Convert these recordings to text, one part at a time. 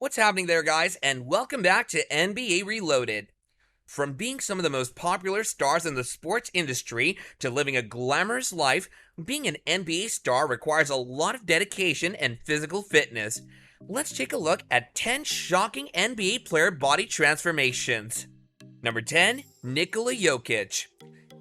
What's happening there, guys, and welcome back to NBA Reloaded. From being some of the most popular stars in the sports industry to living a glamorous life, being an NBA star requires a lot of dedication and physical fitness. Let's take a look at 10 shocking NBA player body transformations. Number 10, Nikola Jokic.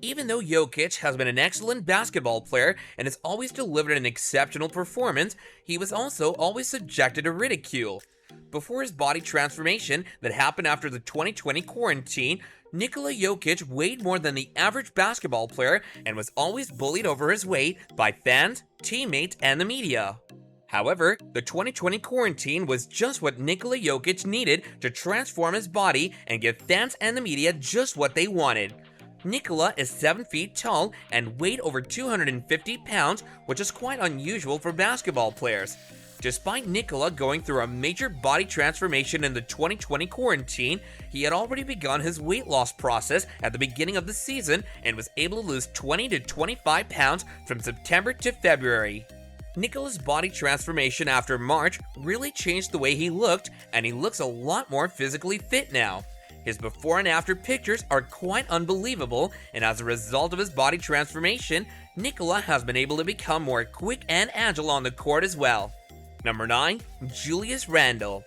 Even though Jokic has been an excellent basketball player and has always delivered an exceptional performance, he was also always subjected to ridicule. Before his body transformation that happened after the 2020 quarantine, Nikola Jokic weighed more than the average basketball player and was always bullied over his weight by fans, teammates, and the media. However, the 2020 quarantine was just what Nikola Jokic needed to transform his body and give fans and the media just what they wanted. Nikola is 7 feet tall and weighed over 250 pounds, which is quite unusual for basketball players. Despite Nikola going through a major body transformation in the 2020 quarantine, he had already begun his weight loss process at the beginning of the season and was able to lose 20 to 25 pounds from September to February. Nikola's body transformation after March really changed the way he looked, and he looks a lot more physically fit now. His before and after pictures are quite unbelievable, and as a result of his body transformation, Nikola has been able to become more quick and agile on the court as well. Number 9, Julius Randle.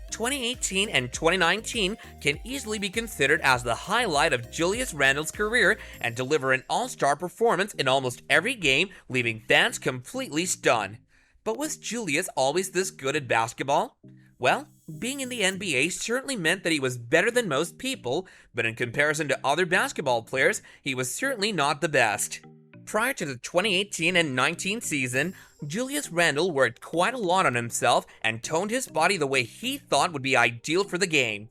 2018 and 2019 can easily be considered as the highlight of Julius Randle's career and deliver an all-star performance in almost every game, leaving fans completely stunned. But was Julius always this good at basketball? Well, being in the NBA certainly meant that he was better than most people, but in comparison to other basketball players, he was certainly not the best. Prior to the 2018 and 19 season, Julius Randle worked quite a lot on himself and toned his body the way he thought would be ideal for the game.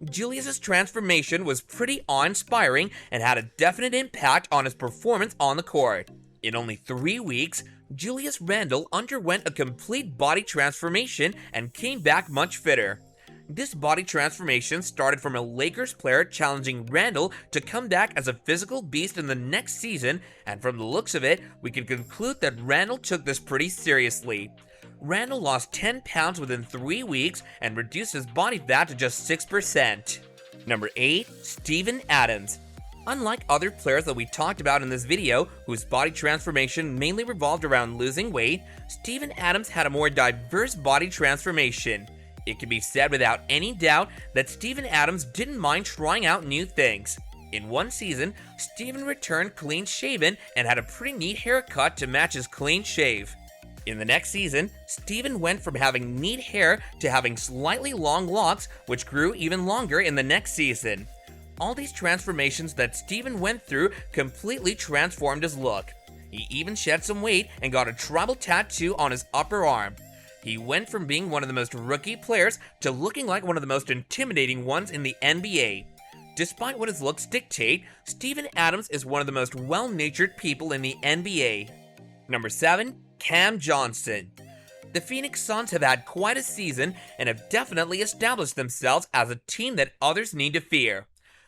Julius's transformation was pretty awe-inspiring and had a definite impact on his performance on the court. In only 3 weeks, Julius Randle underwent a complete body transformation and came back much fitter. This body transformation started from a Lakers player challenging Randle to come back as a physical beast in the next season, and from the looks of it, we can conclude that Randle took this pretty seriously. Randle lost 10 pounds within 3 weeks and reduced his body fat to just 6%. Number 8, Steven Adams. Unlike other players that we talked about in this video, whose body transformation mainly revolved around losing weight, Steven Adams had a more diverse body transformation. It can be said without any doubt that Steven Adams didn't mind trying out new things. In one season, Steven returned clean-shaven and had a pretty neat haircut to match his clean shave. In the next season, Steven went from having neat hair to having slightly long locks, which grew even longer in the next season. All these transformations that Steven went through completely transformed his look. He even shed some weight and got a tribal tattoo on his upper arm. He went from being one of the most rookie players to looking like one of the most intimidating ones in the NBA. Despite what his looks dictate, Steven Adams is one of the most well-natured people in the NBA. Number 7, Cam Johnson. The Phoenix Suns have had quite a season and have definitely established themselves as a team that others need to fear.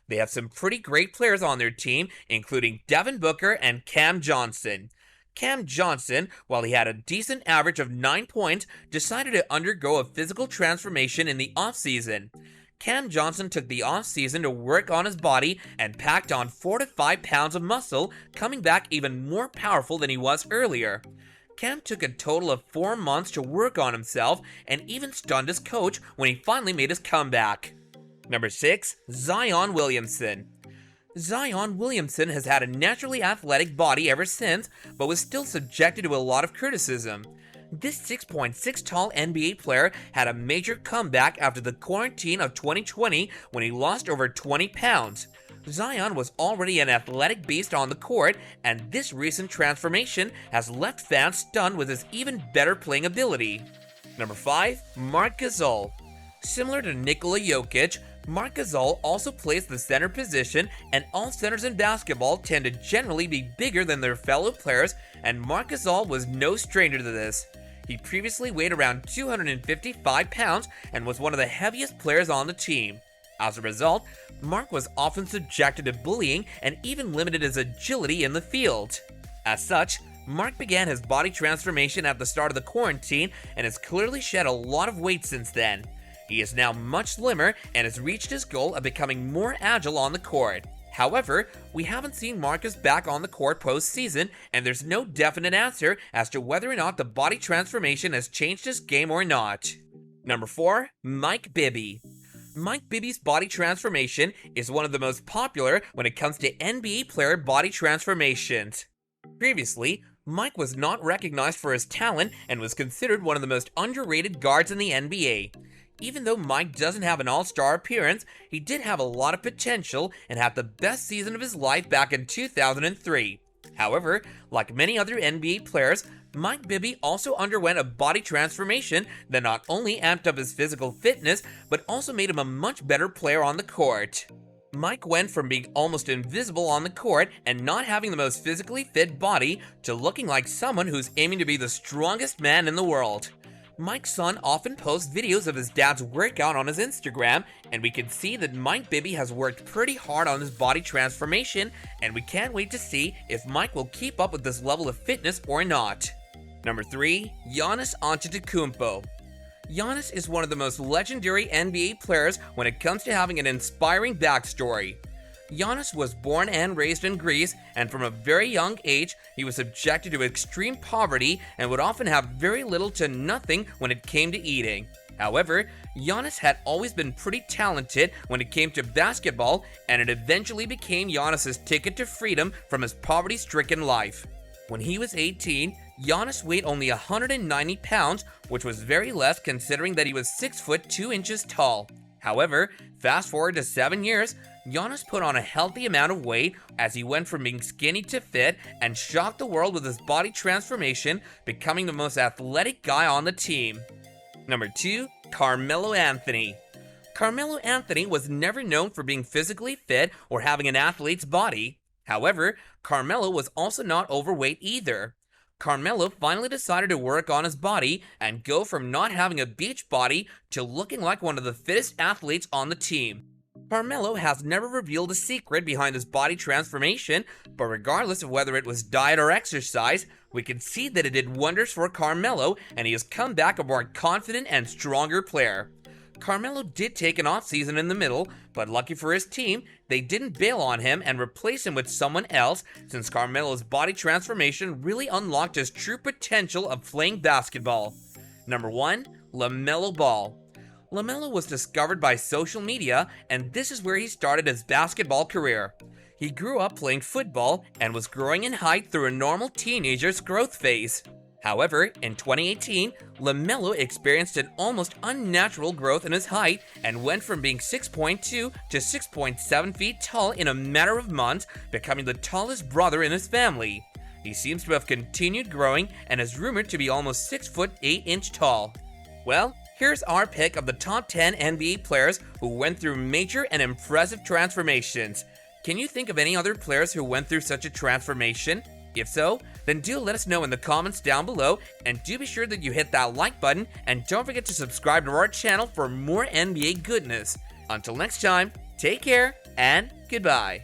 They have some pretty great players on their team, including Devin Booker and Cam Johnson. Cam Johnson, while he had a decent average of 9 points, decided to undergo a physical transformation in the offseason. Cam Johnson took the offseason to work on his body and packed on 4 to 5 pounds of muscle, coming back even more powerful than he was earlier. Cam took a total of 4 months to work on himself and even stunned his coach when he finally made his comeback. Number 6, Zion Williamson. Zion Williamson has had a naturally athletic body ever since, but was still subjected to a lot of criticism. This 6'6" tall NBA player had a major comeback after the quarantine of 2020 when he lost over 20 pounds. Zion was already an athletic beast on the court, and this recent transformation has left fans stunned with his even better playing ability. Number 5, Marc Gasol. Similar to Nikola Jokic, Marc Gasol also plays the center position, and all centers in basketball tend to generally be bigger than their fellow players, and Marc Gasol was no stranger to this. He previously weighed around 255 pounds and was one of the heaviest players on the team. As a result, Marc was often subjected to bullying and even limited his agility in the field. As such, Marc began his body transformation at the start of the quarantine and has clearly shed a lot of weight since then. He is now much slimmer and has reached his goal of becoming more agile on the court. However, we haven't seen Marcus back on the court postseason, and there's no definite answer as to whether or not the body transformation has changed his game or not. Number 4. Mike Bibby. Mike Bibby's body transformation is one of the most popular when it comes to NBA player body transformations. Previously, Mike was not recognized for his talent and was considered one of the most underrated guards in the NBA. Even though Mike doesn't have an all-star appearance, he did have a lot of potential and had the best season of his life back in 2003. However, like many other NBA players, Mike Bibby also underwent a body transformation that not only amped up his physical fitness, but also made him a much better player on the court. Mike went from being almost invisible on the court and not having the most physically fit body to looking like someone who's aiming to be the strongest man in the world. Mike's son often posts videos of his dad's workout on his Instagram, and we can see that Mike Bibby has worked pretty hard on his body transformation, and we can't wait to see if Mike will keep up with this level of fitness or not. Number 3. Giannis Antetokounmpo. Giannis is one of the most legendary NBA players when it comes to having an inspiring backstory. Giannis was born and raised in Greece, and from a very young age, he was subjected to extreme poverty and would often have very little to nothing when it came to eating. However, Giannis had always been pretty talented when it came to basketball, and it eventually became Giannis's ticket to freedom from his poverty-stricken life. When he was 18, Giannis weighed only 190 pounds, which was very less considering that he was 6 foot 2 inches tall. However, fast forward to 7 years, Giannis put on a healthy amount of weight as he went from being skinny to fit and shocked the world with his body transformation, becoming the most athletic guy on the team. Number 2. Carmelo Anthony. Carmelo Anthony was never known for being physically fit or having an athlete's body. However, Carmelo was also not overweight either. Carmelo finally decided to work on his body and go from not having a beach body to looking like one of the fittest athletes on the team. Carmelo has never revealed a secret behind his body transformation, but regardless of whether it was diet or exercise, we can see that it did wonders for Carmelo, and he has come back a more confident and stronger player. Carmelo did take an off-season in the middle, but lucky for his team, they didn't bail on him and replace him with someone else, since Carmelo's body transformation really unlocked his true potential of playing basketball. Number 1. LaMelo Ball. LaMelo was discovered by social media, and this is where he started his basketball career. He grew up playing football and was growing in height through a normal teenager's growth phase. However, in 2018, LaMelo experienced an almost unnatural growth in his height and went from being 6.2 to 6.7 feet tall in a matter of months, becoming the tallest brother in his family. He seems to have continued growing and is rumored to be almost 6 foot 8 inch tall. Well, here's our pick of the top 10 NBA players who went through major and impressive transformations. Can you think of any other players who went through such a transformation? If so, then do let us know in the comments down below, and do be sure that you hit that like button, and don't forget to subscribe to our channel for more NBA goodness. Until next time, take care and goodbye.